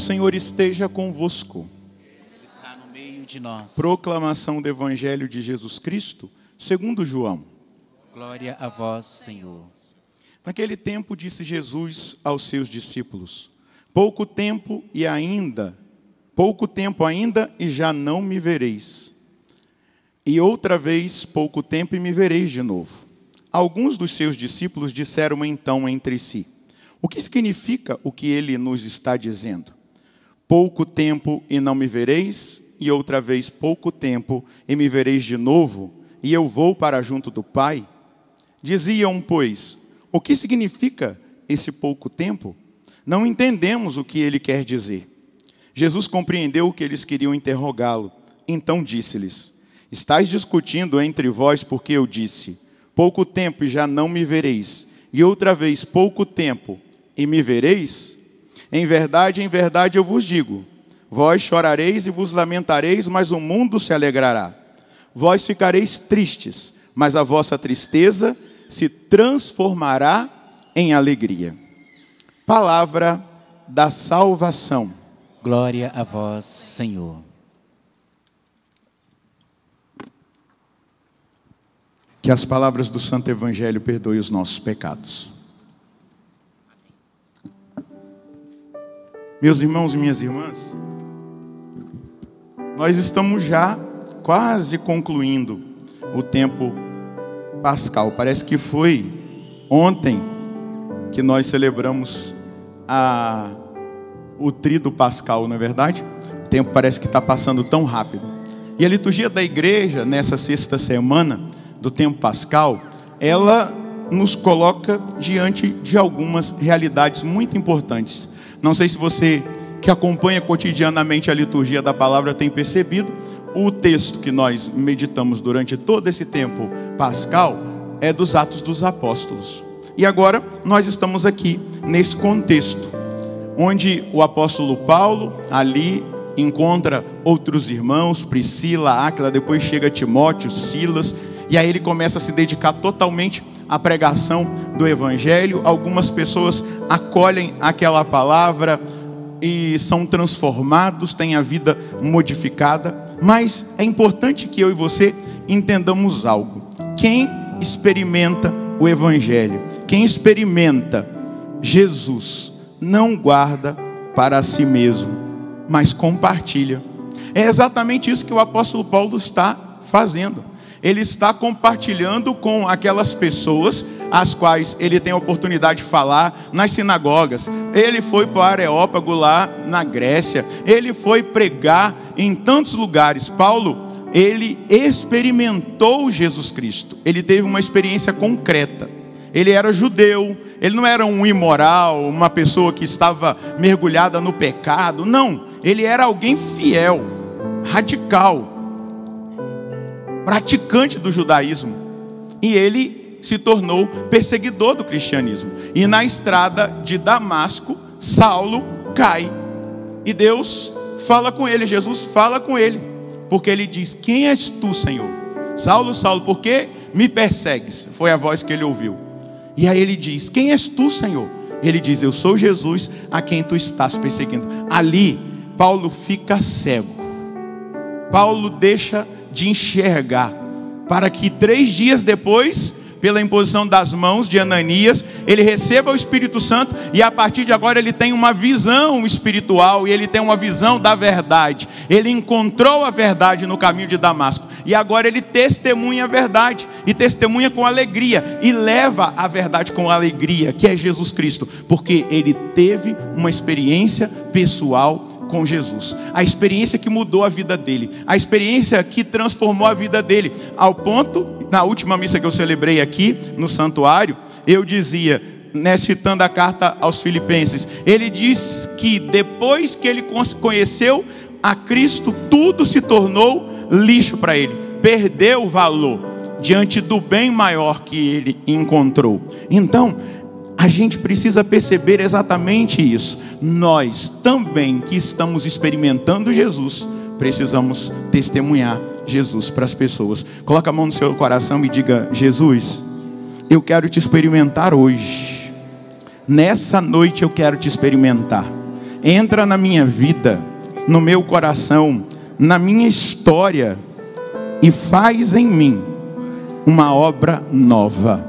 Senhor esteja convosco. Ele está no meio de nós. Proclamação do Evangelho de Jesus Cristo, segundo João. Glória a vós, Senhor. Naquele tempo disse Jesus aos seus discípulos: pouco tempo ainda e já não me vereis. E outra vez, pouco tempo e me vereis de novo. Alguns dos seus discípulos disseram então entre si: o que significa o que ele nos está dizendo? Pouco tempo e não me vereis, e outra vez pouco tempo e me vereis de novo, e eu vou para junto do Pai? Diziam, pois: o que significa esse pouco tempo? Não entendemos o que ele quer dizer. Jesus compreendeu que eles queriam interrogá-lo. Então disse-lhes: estáis discutindo entre vós porque eu disse: pouco tempo e já não me vereis, e outra vez pouco tempo e me vereis? Em verdade eu vos digo: vós chorareis e vos lamentareis, mas o mundo se alegrará. Vós ficareis tristes, mas a vossa tristeza se transformará em alegria. Palavra da salvação. Glória a vós, Senhor. Que as palavras do Santo Evangelho perdoem os nossos pecados. Meus irmãos e minhas irmãs, nós estamos já quase concluindo o tempo pascal. Parece que foi ontem que nós celebramos o tríduo pascal, não é verdade? O tempo parece que está passando tão rápido. E a liturgia da igreja, nessa sexta semana do tempo pascal, ela nos coloca diante de algumas realidades muito importantes. Não sei se você que acompanha cotidianamente a liturgia da palavra tem percebido, o texto que nós meditamos durante todo esse tempo pascal é dos Atos dos Apóstolos. E agora nós estamos aqui nesse contexto, onde o apóstolo Paulo ali encontra outros irmãos, Priscila, Áquila, depois chega Timóteo, Silas, e aí ele começa a se dedicar totalmente à pregação do Evangelho. Algumas pessoas acolhem aquela palavra e são transformados, têm a vida modificada. Mas é importante que eu e você entendamos algo. Quem experimenta o Evangelho, quem experimenta Jesus, não guarda para si mesmo, mas compartilha. É exatamente isso que o apóstolo Paulo está fazendo. Ele está compartilhando com aquelas pessoas as quais ele tem a oportunidade de falar nas sinagogas. Ele foi para o Areópago lá na Grécia. Ele foi pregar em tantos lugares. Paulo, ele experimentou Jesus Cristo. Ele teve uma experiência concreta. Ele era judeu. Ele não era um imoral, uma pessoa que estava mergulhada no pecado. Não, ele era alguém fiel, radical, praticante do judaísmo, e ele se tornou perseguidor do cristianismo. E na estrada de Damasco, Saulo cai, e Deus fala com ele, Jesus fala com ele, porque ele diz: quem és tu, Senhor? Saulo, Saulo, por que me persegues? Foi a voz que ele ouviu. E aí ele diz: quem és tu, Senhor? Ele diz: eu sou Jesus a quem tu estás perseguindo. Ali, Paulo fica cego. Paulo deixa de enxergar, para que 3 dias depois, pela imposição das mãos de Ananias, ele receba o Espírito Santo, e a partir de agora ele tem uma visão espiritual, e ele tem uma visão da verdade. Ele encontrou a verdade no caminho de Damasco, e agora ele testemunha a verdade, e testemunha com alegria, e leva a verdade com alegria, que é Jesus Cristo, porque ele teve uma experiência pessoal com Jesus, a experiência que mudou a vida dele, a experiência que transformou a vida dele, ao ponto, na última missa que eu celebrei aqui no santuário, eu dizia, né, citando a carta aos Filipenses, ele diz que depois que ele conheceu a Cristo, tudo se tornou lixo para ele, perdeu o valor diante do bem maior que ele encontrou. Então, a gente precisa perceber exatamente isso. Nós também que estamos experimentando Jesus, precisamos testemunhar Jesus para as pessoas. Coloca a mão no seu coração e diga: Jesus, eu quero te experimentar hoje. Nessa noite eu quero te experimentar. entra na minha vida, no meu coração, na minha história e faz em mim uma obra nova.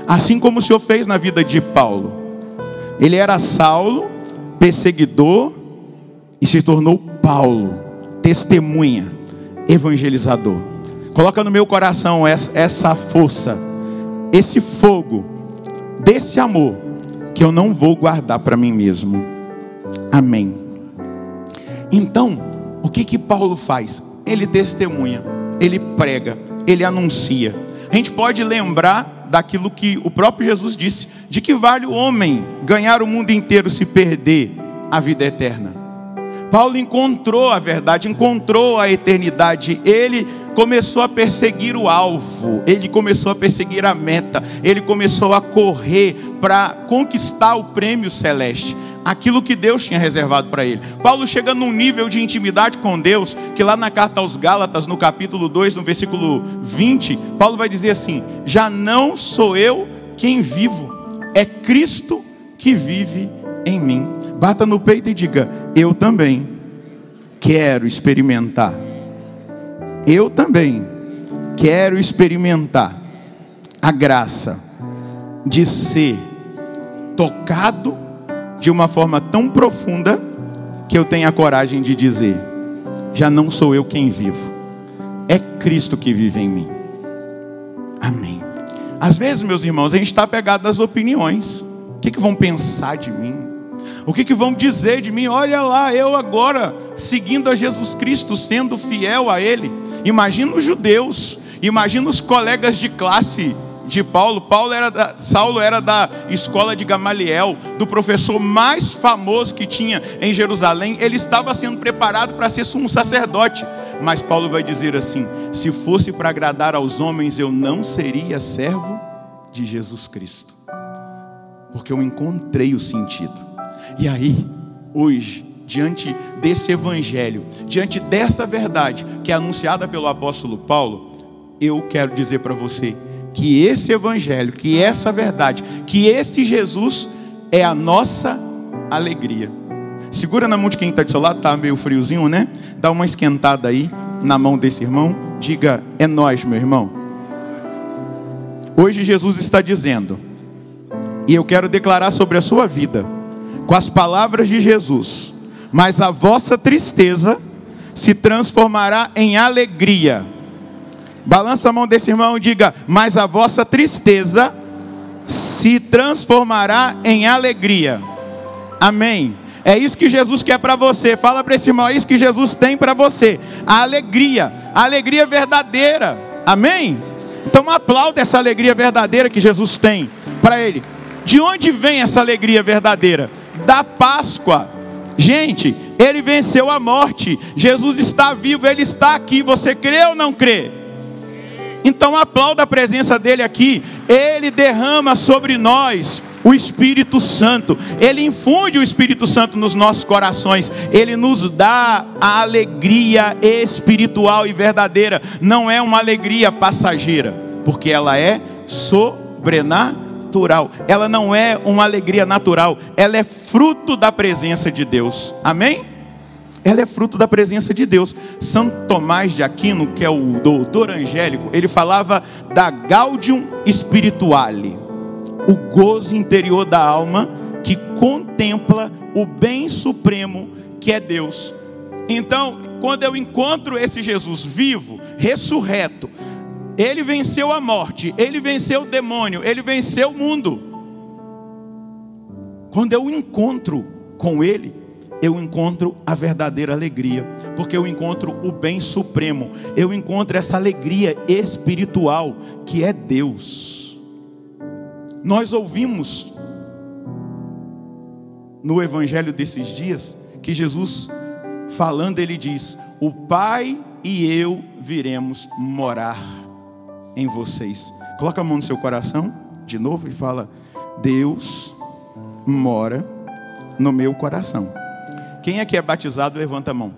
Assim como o Senhor fez na vida de Paulo. Ele era Saulo, perseguidor, e se tornou Paulo, testemunha, evangelizador. Coloca no meu coração essa força, esse fogo, desse amor, que eu não vou guardar para mim mesmo. Amém. Então, o que Paulo faz? Ele testemunha, ele prega, ele anuncia. A gente pode lembrar daquilo que o próprio Jesus disse: de que vale o homem ganhar o mundo inteiro se perder a vida eterna? Paulo encontrou a verdade, encontrou a eternidade. Ele começou a perseguir o alvo, ele começou a perseguir a meta, ele começou a correr para conquistar o prêmio celeste, aquilo que Deus tinha reservado para ele. Paulo chega num nível de intimidade com Deus, que lá na carta aos Gálatas, no capítulo 2, no versículo 20, Paulo vai dizer assim: já não sou eu quem vivo, é Cristo que vive em mim. Bata no peito e diga: eu também quero experimentar. Eu também quero experimentar a graça de ser tocado de uma forma tão profunda que eu tenho a coragem de dizer: já não sou eu quem vivo, é Cristo que vive em mim. Amém. Às vezes, meus irmãos, a gente está apegado às opiniões. O que vão pensar de mim? O que vão dizer de mim? Olha lá, eu agora seguindo a Jesus Cristo, sendo fiel a Ele. Imagina os judeus, imagina os colegas de classe de Paulo. Saulo era da escola de Gamaliel, do professor mais famoso que tinha em Jerusalém. Ele estava sendo preparado para ser sumo sacerdote. Mas Paulo vai dizer assim: se fosse para agradar aos homens, eu não seria servo de Jesus Cristo, porque eu encontrei o sentido. E aí, hoje, diante desse evangelho, diante dessa verdade que é anunciada pelo apóstolo Paulo, eu quero dizer para você que esse evangelho, que essa verdade, que esse Jesus é a nossa alegria. Segura na mão de quem está do seu lado, está meio friozinho, né? Dá uma esquentada aí na mão desse irmão. Diga: é nós, meu irmão. Hoje Jesus está dizendo, e eu quero declarar sobre a sua vida, com as palavras de Jesus: mas a vossa tristeza se transformará em alegria. Balança a mão desse irmão e diga: mas a vossa tristeza se transformará em alegria. Amém. É isso que Jesus quer para você. Fala para esse irmão: é isso que Jesus tem para você. A alegria verdadeira. Amém. Então aplauda essa alegria verdadeira que Jesus tem para ele. De onde vem essa alegria verdadeira? Da Páscoa. Gente, ele venceu a morte. Jesus está vivo, ele está aqui. Você crê ou não crê? Então aplauda a presença dele aqui. Ele derrama sobre nós o Espírito Santo. Ele infunde o Espírito Santo nos nossos corações. Ele nos dá a alegria espiritual e verdadeira. Não é uma alegria passageira, porque ela é sobrenatural. Ela não é uma alegria natural. Ela é fruto da presença de Deus. Amém? Ela é fruto da presença de Deus. Santo Tomás de Aquino, que é o doutor angélico, ele falava da Gaudium Spirituale, o gozo interior da alma que contempla o bem supremo que é Deus. Então, quando eu encontro esse Jesus vivo, ressurreto, ele venceu a morte, ele venceu o demônio, ele venceu o mundo. Quando eu encontro com ele, eu encontro a verdadeira alegria, porque eu encontro o bem supremo, eu encontro essa alegria espiritual que é Deus. Nós ouvimos no evangelho desses dias que Jesus falando, ele diz: o Pai e eu viremos morar em vocês. Coloca a mão no seu coração de novo e fala: Deus mora no meu coração. Quem aqui é batizado, levanta a mão.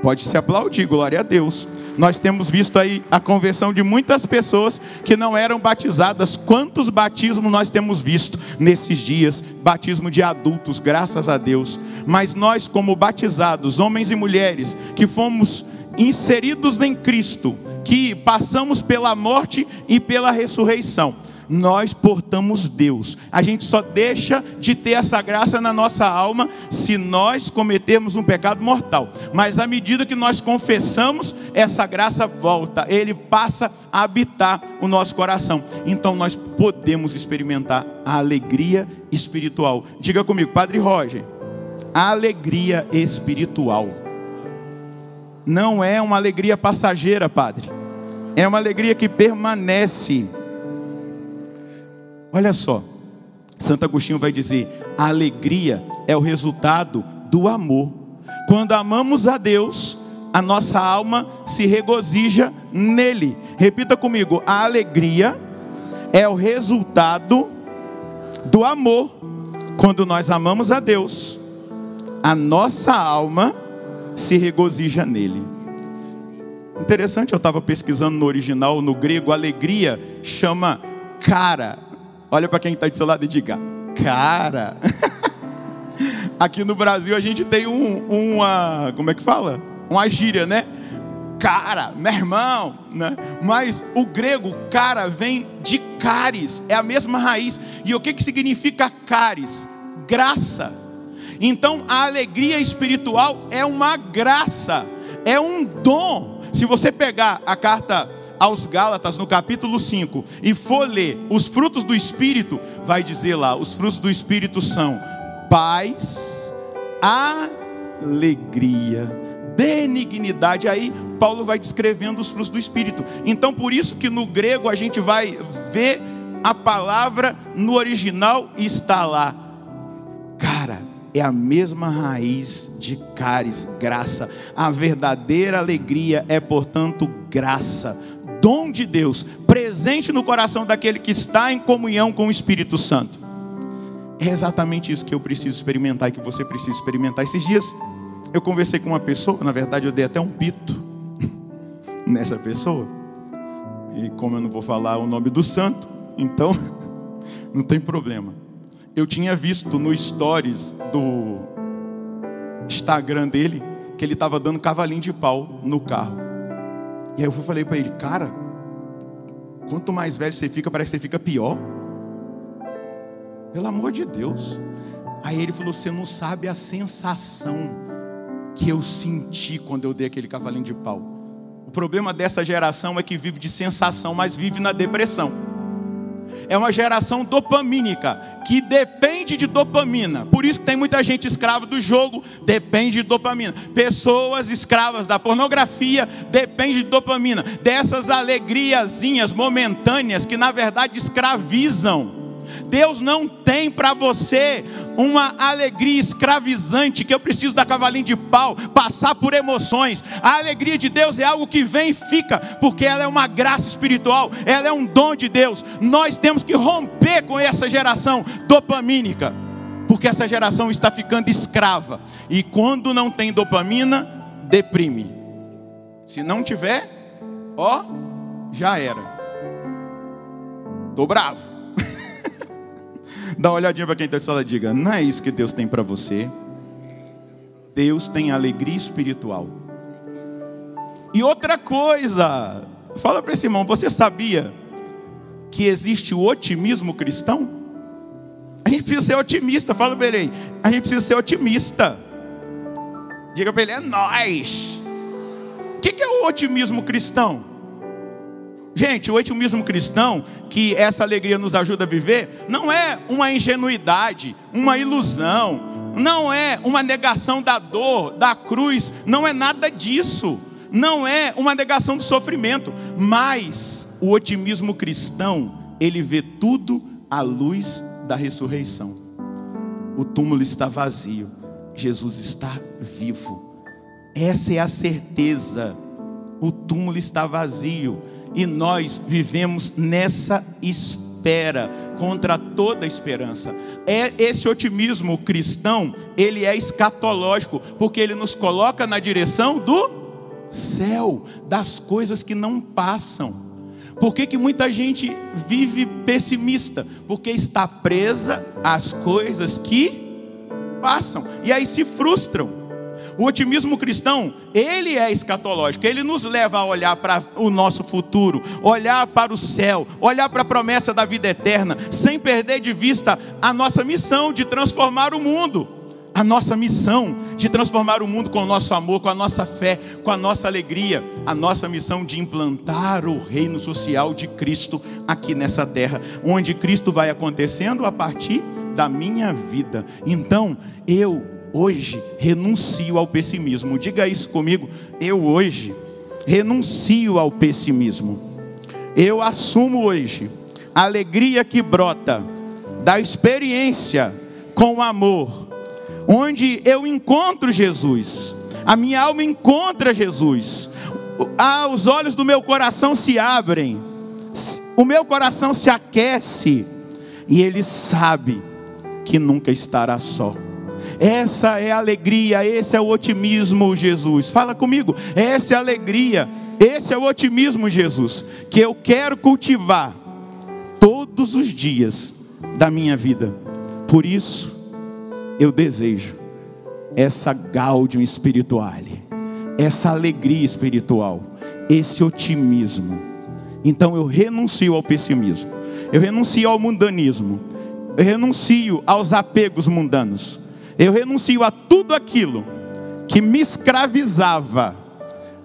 Pode se aplaudir, glória a Deus. Nós temos visto aí a conversão de muitas pessoas que não eram batizadas. Quantos batismos nós temos visto nesses dias? Batismo de adultos, graças a Deus. Mas nós, como batizados, homens e mulheres, que fomos inseridos em Cristo, que passamos pela morte e pela ressurreição, nós portamos Deus. A gente só deixa de ter essa graça na nossa alma se nós cometermos um pecado mortal. Mas à medida que nós confessamos, essa graça volta. Ele passa a habitar o nosso coração. Então nós podemos experimentar a alegria espiritual. Diga comigo, Padre Roger, a alegria espiritual não é uma alegria passageira, Padre. É uma alegria que permanece. Olha só, Santo Agostinho vai dizer: a alegria é o resultado do amor. Quando amamos a Deus, a nossa alma se regozija nele. Repita comigo: a alegria é o resultado do amor. Quando nós amamos a Deus, a nossa alma se regozija nele. Interessante, eu estava pesquisando no original, no grego, alegria chama cara. Olha para quem está do seu lado e diga: cara. Aqui no Brasil a gente tem uma, como é que fala? Uma gíria, né? Cara, meu irmão, né? Mas o grego cara vem de caris, é a mesma raiz. E o que significa caris? Graça. Então a alegria espiritual é uma graça, é um dom. Se você pegar a carta aos Gálatas, no capítulo 5, e for ler os frutos do Espírito, vai dizer lá, os frutos do Espírito são paz, alegria, benignidade. Aí Paulo vai descrevendo os frutos do Espírito. Então por isso que no grego a gente vai ver a palavra no original e está lá, cara, é a mesma raiz de caris, graça. A verdadeira alegria é, portanto, graça, dom de Deus, presente no coração daquele que está em comunhão com o Espírito Santo. É exatamente isso que eu preciso experimentar e que você precisa experimentar. Esses dias eu conversei com uma pessoa, na verdade eu dei até um pito nessa pessoa. E como eu não vou falar o nome do santo, então não tem problema. Eu tinha visto no stories do Instagram dele que ele estava dando cavalinho de pau no carro. E aí eu falei para ele: cara, quanto mais velho você fica, parece que você fica pior. Pelo amor de Deus. Aí ele falou: você não sabe a sensação que eu senti quando eu dei aquele cavalinho de pau. O problema dessa geração é que vive de sensação, mas vive na depressão. É uma geração dopamínica, que depende de dopamina. Por isso que tem muita gente escrava do jogo, depende de dopamina. Pessoas escravas da pornografia, depende de dopamina. Dessas alegriazinhas momentâneas que na verdade escravizam. Deus não tem para você uma alegria escravizante, que eu preciso dar cavalinho de pau, passar por emoções. A alegria de Deus é algo que vem e fica, porque ela é uma graça espiritual, ela é um dom de Deus. Nós temos que romper com essa geração dopamínica, porque essa geração está ficando escrava. E quando não tem dopamina, deprime. Se não tiver, ó, já era. Tô bravo. Dá uma olhadinha para quem está na sala e diga: não é isso que Deus tem para você. Deus tem alegria espiritual. E outra coisa, fala para esse irmão: você sabia que existe o otimismo cristão? A gente precisa ser otimista. Fala para ele aí: a gente precisa ser otimista. Diga para ele: é nós. O que é o otimismo cristão? Gente, o otimismo cristão, que essa alegria nos ajuda a viver, não é uma ingenuidade, uma ilusão, não é uma negação da dor, da cruz, não é nada disso. Não é uma negação do sofrimento, mas o otimismo cristão, ele vê tudo à luz da ressurreição. O túmulo está vazio, Jesus está vivo. Essa é a certeza. O túmulo está vazio. E nós vivemos nessa espera contra toda esperança. Esse otimismo cristão, ele é escatológico, porque ele nos coloca na direção do céu, das coisas que não passam. Por que muita gente vive pessimista? Porque está presa às coisas que passam, e aí se frustram. O otimismo cristão, ele é escatológico, ele nos leva a olhar para o nosso futuro, olhar para o céu, olhar para a promessa da vida eterna, sem perder de vista a nossa missão de transformar o mundo. A nossa missão de transformar o mundo com o nosso amor, com a nossa fé, com a nossa alegria. A nossa missão de implantar o reino social de Cristo aqui nessa terra, onde Cristo vai acontecendo a partir da minha vida. Então, eu hoje renuncio ao pessimismo. Diga isso comigo. Eu hoje renuncio ao pessimismo. Eu assumo hoje a alegria que brota da experiência com o amor, onde eu encontro Jesus, a minha alma encontra Jesus, os olhos do meu coração se abrem, o meu coração se aquece, e Ele sabe que nunca estará só. Essa é a alegria, esse é o otimismo, Jesus. Fala comigo, essa é a alegria, esse é o otimismo, Jesus, que eu quero cultivar todos os dias da minha vida. Por isso, eu desejo essa gaudium spirituale, essa alegria espiritual, esse otimismo. Então eu renuncio ao pessimismo, eu renuncio ao mundanismo, eu renuncio aos apegos mundanos, eu renuncio a tudo aquilo que me escravizava,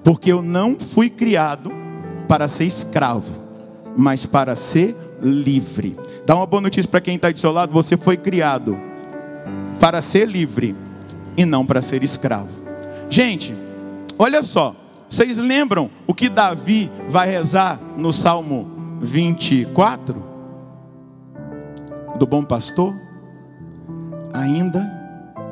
porque eu não fui criado para ser escravo, mas para ser livre. Dá uma boa notícia para quem está do seu lado: você foi criado para ser livre e não para ser escravo. Gente, olha só, vocês lembram o que Davi vai rezar no Salmo 24? Do bom pastor? Ainda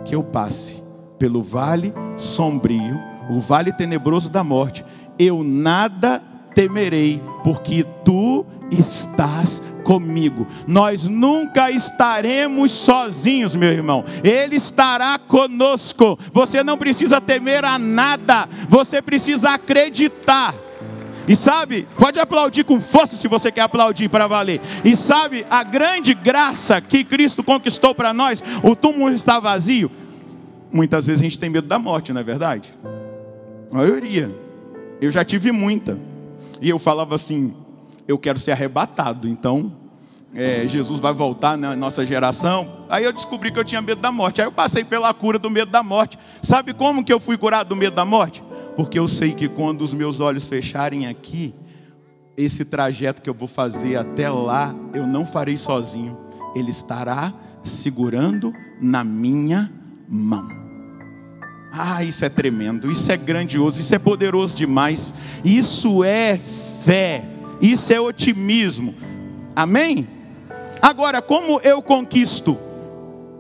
que eu passe pelo vale sombrio, o vale tenebroso da morte, eu nada temerei, porque tu estás comigo. Nós nunca estaremos sozinhos, meu irmão. Ele estará conosco. Você não precisa temer a nada, você precisa acreditar. E sabe, pode aplaudir com força se você quer aplaudir para valer. E sabe, a grande graça que Cristo conquistou para nós, o túmulo está vazio. Muitas vezes a gente tem medo da morte, não é verdade? A maioria. Eu já tive muita. E eu falava assim: eu quero ser arrebatado, então Jesus vai voltar na nossa geração. Aí eu descobri que eu tinha medo da morte. Aí eu passei pela cura do medo da morte. Sabe como que eu fui curado do medo da morte? Porque eu sei que quando os meus olhos fecharem aqui, esse trajeto que eu vou fazer até lá, eu não farei sozinho. Ele estará segurando na minha mão. Ah, isso é tremendo, isso é grandioso, isso é poderoso demais. Isso é fé, isso é otimismo. Amém? Agora, como eu conquisto?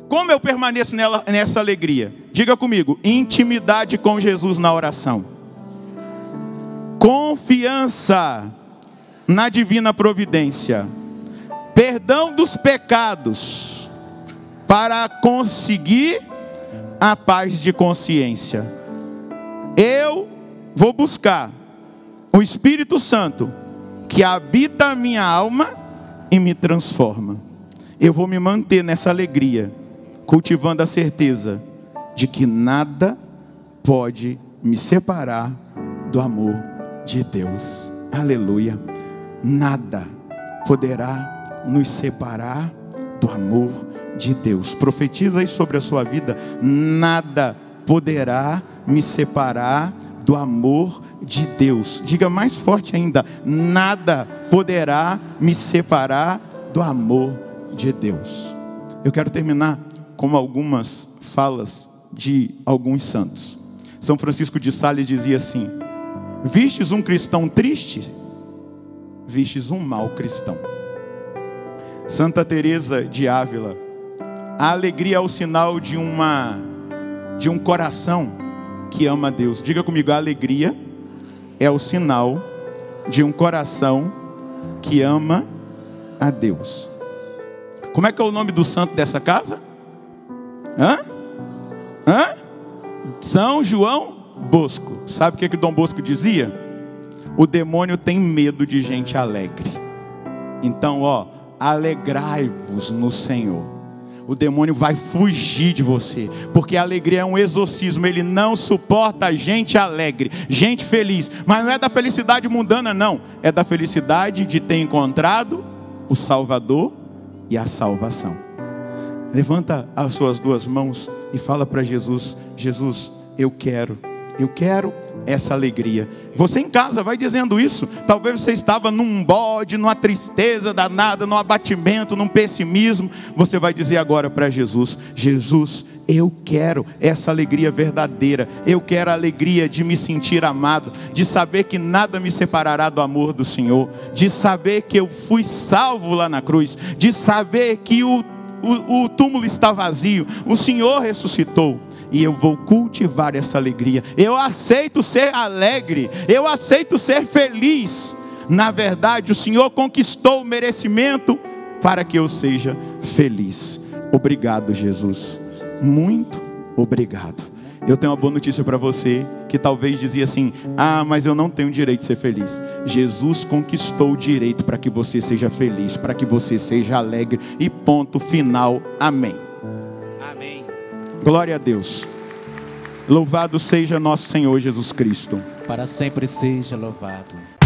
Como eu permaneço nessa alegria? Diga comigo: intimidade com Jesus na oração, confiança na divina providência, perdão dos pecados, para conseguir a paz de consciência. Eu vou buscar o Espírito Santo que habita a minha alma e me transforma. Eu vou me manter nessa alegria, cultivando a certeza de que nada pode me separar do amor de Deus. Aleluia. Nada poderá nos separar do amor de Deus. Profetiza aí sobre a sua vida: nada poderá me separar do amor de Deus. Diga mais forte ainda: nada poderá me separar do amor de Deus. Eu quero terminar com algumas falas de alguns santos. São Francisco de Sales dizia assim: vistes um cristão triste, vistes um mau cristão. Santa Teresa de Ávila: a alegria é o sinal de um coração que ama a Deus. Diga comigo: a alegria é o sinal de um coração que ama a Deus. Como é que é o nome do santo dessa casa? São João Bosco. Sabe o que Dom Bosco dizia? O demônio tem medo de gente alegre. Então, alegrai-vos no Senhor. O demônio vai fugir de você, porque a alegria é um exorcismo. Ele não suporta gente alegre, gente feliz. Mas não é da felicidade mundana, não. É da felicidade de ter encontrado o Salvador e a salvação. Levanta as suas duas mãos e fala para Jesus: Jesus, eu quero essa alegria. Você em casa vai dizendo isso. Talvez você estava num bode, numa tristeza danada, num abatimento, num pessimismo. Você vai dizer agora para Jesus: Jesus, eu quero essa alegria verdadeira. Eu quero a alegria de me sentir amado, de saber que nada me separará do amor do Senhor, de saber que eu fui salvo lá na cruz, de saber que o túmulo está vazio, o Senhor ressuscitou. E eu vou cultivar essa alegria. Eu aceito ser alegre. Eu aceito ser feliz. Na verdade, o Senhor conquistou o merecimento para que eu seja feliz. Obrigado, Jesus. Muito obrigado. Eu tenho uma boa notícia para você, que talvez dizia assim: mas eu não tenho direito de ser feliz. Jesus conquistou o direito para que você seja feliz, para que você seja alegre. E ponto final. Amém. Amém. Glória a Deus. Louvado seja nosso Senhor Jesus Cristo. Para sempre seja louvado.